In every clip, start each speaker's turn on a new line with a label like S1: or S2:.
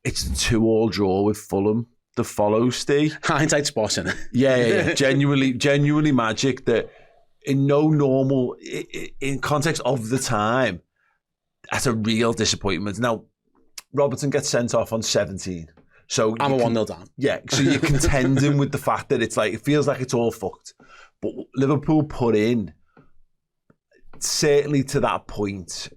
S1: it's a 2-2 draw with Fulham that follows, Steve.
S2: Hindsight spot, innit?
S1: Yeah. Genuinely magic that in no normal, in context of the time, that's a real disappointment. Now, Robertson gets sent off on 17. So
S2: I'm a 1-0 down.
S1: Yeah, so you're contending with the fact that it's like, it feels like it's all fucked. But Liverpool put in, certainly to that point,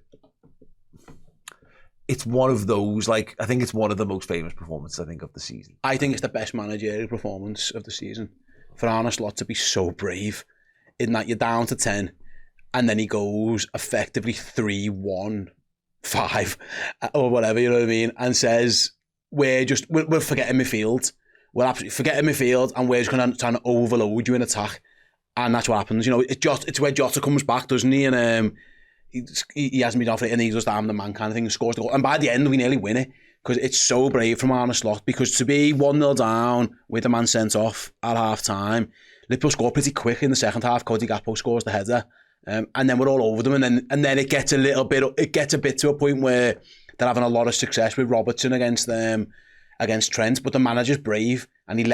S1: it's one of those, like, I think it's one of the most famous performances, I think, of the season.
S2: I think it's the best managerial performance of the season. For Arne Slot to be so brave in that you're down to 10 and then he goes effectively 3-1-5 or whatever, you know what I mean, and says, we're forgetting midfield. We're absolutely forgetting midfield and we're just going to try and overload you in attack. And that's what happens. You know, it's where Jota comes back, doesn't he? And he hasn't been off it and he just, I'm the man kind of thing, and scores the goal. And by the end, we nearly win it because it's so brave from Arne Slot, because to be 1-0 down with the man sent off at half time, Liverpool score pretty quick in the second half. Cody Gakpo scores the header. And then we're all over them. And then it gets a bit to a point where they're having a lot of success with Robertson against Trent, but the manager's brave and it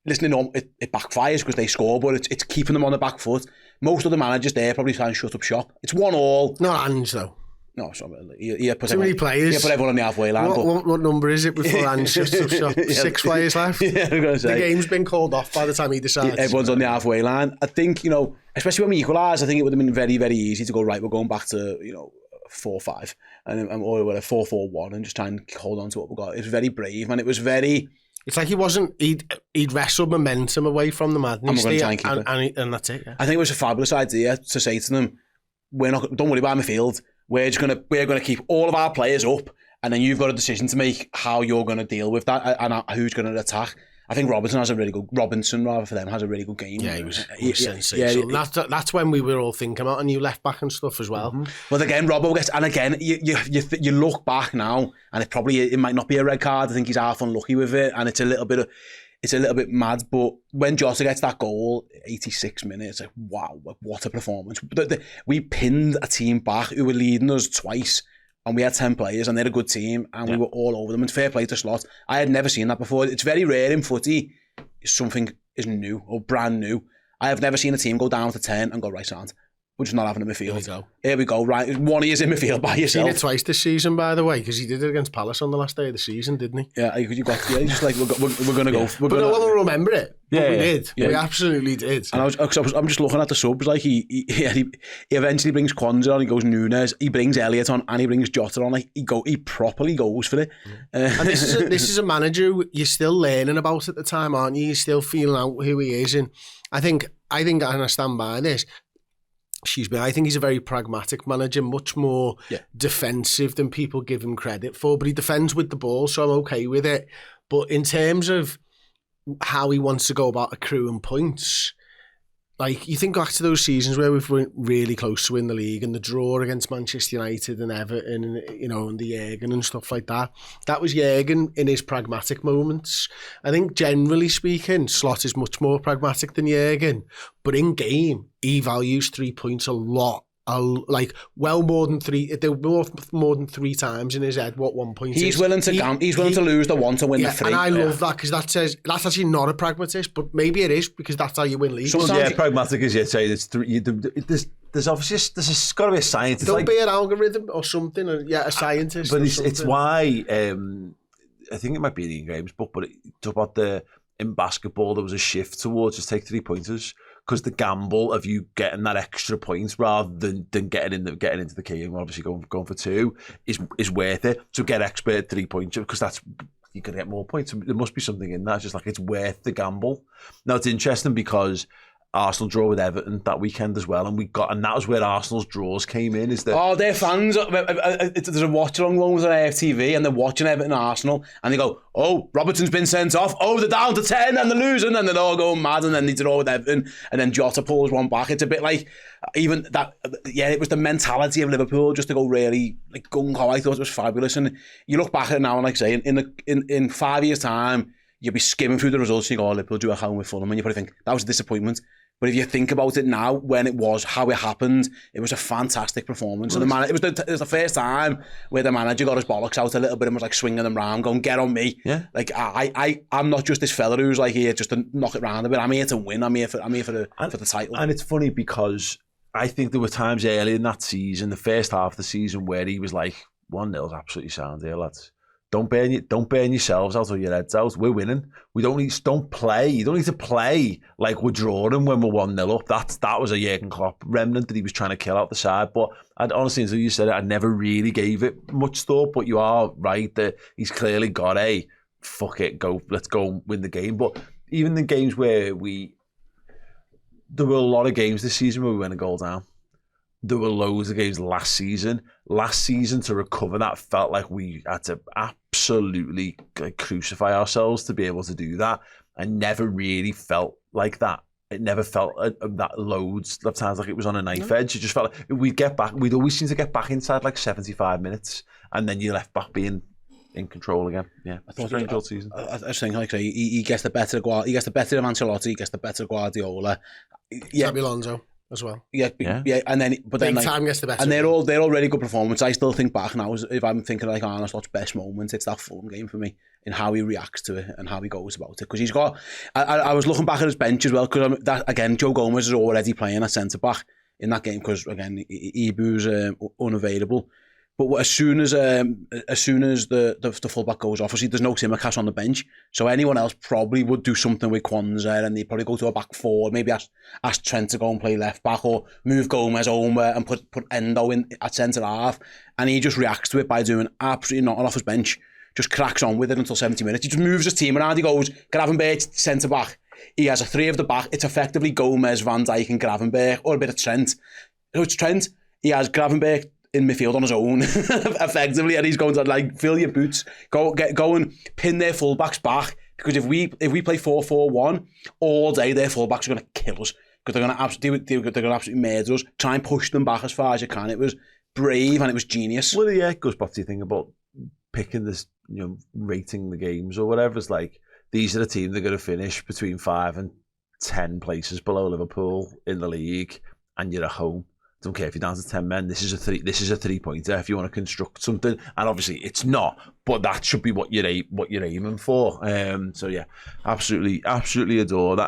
S2: backfires because they score, but it's keeping them on the back foot. Most of the managers there probably try and shut up shop. It's 1-1.
S3: Not Ange though.
S2: No, sorry.
S3: Too many players.
S2: Yeah, put everyone on the halfway line.
S3: What number is it before Ange shuts up shop? 6 players left.
S2: Yeah, I'm gonna say.
S3: The game's been called off by the time he decides.
S2: Everyone's on the halfway line. I think, you know, especially when we equalise, I think it would have been very, very easy to go, right, we're going back to, you know, 4-5 or 4-4-1 and just try and hold on to what we got. It was very brave, and it was very...
S3: It's like he'd wrestled momentum away from the madness.
S2: And we're going to try and keep it.
S3: And that's it, yeah.
S2: I think it was a fabulous idea to say to them, don't worry about midfield. We're going to keep all of our players up, and then you've got a decision to make how you're going to deal with that and who's going to attack. I think Robinson has a really good game.
S3: Yeah, he was sensational. Yeah, that's when we were all thinking about a new left back and stuff as well.
S2: Mm-hmm. But again, Robbo gets, and again, you look back now, and it might not be a red card. I think he's half unlucky with it, and it's a little bit mad. But when Jota gets that goal, 86 minutes, like, wow, what a performance! We pinned a team back who were leading us twice. And we had 10 players and they're a good team and we were all over them, and fair play to Slot. I had never seen that before. It's very rare in footy, something is new or brand new. I have never seen a team go down to 10 and go, right, sound, we're just not having a midfield. Here we go, right, one of you in midfield by yourself.
S3: Seen it twice this season, by the way, because he did it against Palace on the last day of the season, didn't he?
S2: Yeah, just like, we're going to go.
S3: But no one will remember it. Yeah, we did. Yeah. We absolutely did.
S2: And I'm just looking at the subs, like he eventually brings Kwanzaa on, he goes Nunes, he brings Elliott on, and he brings Jota on. Like he properly goes for it.
S3: And this is a manager who you're still learning about at the time, aren't you? You're still feeling out who he is, and I think and I stand by this. I think he's a very pragmatic manager, much more defensive than people give him credit for, but he defends with the ball, so I'm okay with it. But in terms of how he wants to go about accruing points, like, you think back to those seasons where we've been really close to win the league, and the draw against Manchester United and Everton, and, you know, and the Jürgen and stuff like that. That was Jürgen in his pragmatic moments. I think, generally speaking, Slot is much more pragmatic than Jürgen, but in game, he values 3 points a lot. Like, well, more than three. They're more than 3 times in his head what 1 point is.
S2: He's willing to lose the 1 to win the 3.
S3: And I love that, because that says that's actually not a pragmatist, but maybe it is, because that's how you win leagues.
S1: Pragmatic is, say it's 3. There's obviously there's got to be a scientist.
S3: There'll be an algorithm or something, or a scientist.
S1: But it's why I think it might be in Ian Graham's book, but it talked about in basketball there was a shift towards just take 3-pointers. Because the gamble of you getting that extra points rather than getting into the key and obviously going for 2 is worth it. So get expert 3-pointer, because that's, you're going to get more points. There must be something in that. It's just like, it's worth the gamble. Now, it's interesting because Arsenal draw with Everton that weekend as well, and that was where Arsenal's draws came in.
S2: Their fans, there's a watch along one with an AFTV, and they're watching Everton and Arsenal, and they go, oh, Robertson's been sent off, oh, they're down to 10 and they're losing, and they're all going mad, and then they draw with Everton, and then Jota pulls one back. It's a bit like, even that, it was the mentality of Liverpool just to go really like gung-ho. I thought it was fabulous, and you look back at it now, and like I say, in 5 years' time, you'll be skimming through the results and you go, oh, Liverpool drew at home with Fulham, and you probably think, that was a disappointment. But if you think about it now, when it was, how it happened, it was a fantastic performance. And it was the first time where the manager got his bollocks out a little bit and was like swinging them round, going, get on me.
S1: Yeah.
S2: Like, I'm not just this fella who's like here just to knock it round a bit. I'm here to win. I'm here for the title.
S1: And it's funny because I think there were times early in that season, the first half of the season, where he was like, 1-0's absolutely sound here, lads. Don't burn yourselves out or your heads out. We're winning. Don't play. You don't need to play like we're drawing when we're 1-0 up. That was a Jurgen Klopp remnant that he was trying to kill out the side. But I'd honestly, until you said it, I never really gave it much thought. But you are right that he's clearly got a fuck it, let's go and win the game. But even the games where there were a lot of games this season where we went a goal down. There were loads of games last season. Last season, to recover that, felt like we had to absolutely crucify ourselves to be able to do that. I never really felt like that. It never felt that loads of times like it was on a knife edge. It just felt like we'd always seem to get back inside like 75 minutes, and then you're left back being in control again. Yeah, I thought it was a good season.
S2: I just think, like, he gets the better of Ancelotti, he gets the better of Guardiola.
S3: Yeah, Alonso as well.
S2: Yeah, and then
S3: big time gets the better.
S2: And they're all really good performance. I still think back now, if I'm thinking like Arne Slot's best moment, it's that Fulham game for me, in how he reacts to it and how he goes about it. Because he's got, I was looking back at his bench as well, because again, Joe Gomez is already playing at centre back in that game, because again, Ibu's unavailable. But as soon as the fullback goes off, obviously there's no Simicast on the bench, so anyone else probably would do something with Kwanzaa, and they'd probably go to a back four, maybe ask Trent to go and play left back, or move Gomez over and put Endo in at centre half, and he just reacts to it by doing absolutely nothing off his bench, just cracks on with it until 70 minutes. He just moves his team around. He goes, Gravenberch, centre back. He has a three of the back. It's effectively Gomez, Van Dijk and Gravenberch, or a bit of Trent. So it's Trent. He has Gravenberch in midfield on his own, effectively, and he's going to like fill your boots, go and pin their fullbacks back, because if we play 4-4-1 all day, their fullbacks are going to kill us, because they're going to absolutely murder us. Try and push them back as far as you can. It was brave and it was genius.
S1: Well, yeah, it goes back to the thing about picking this, rating the games or whatever. It's like, these are the teams that are going to finish between 5 and 10 places below Liverpool in the league, and you're at home. Don't care if you're down to 10 men. This is a 3-pointer if you want to construct something, and obviously it's not, but that should be what you're aiming for. So yeah, absolutely adore that.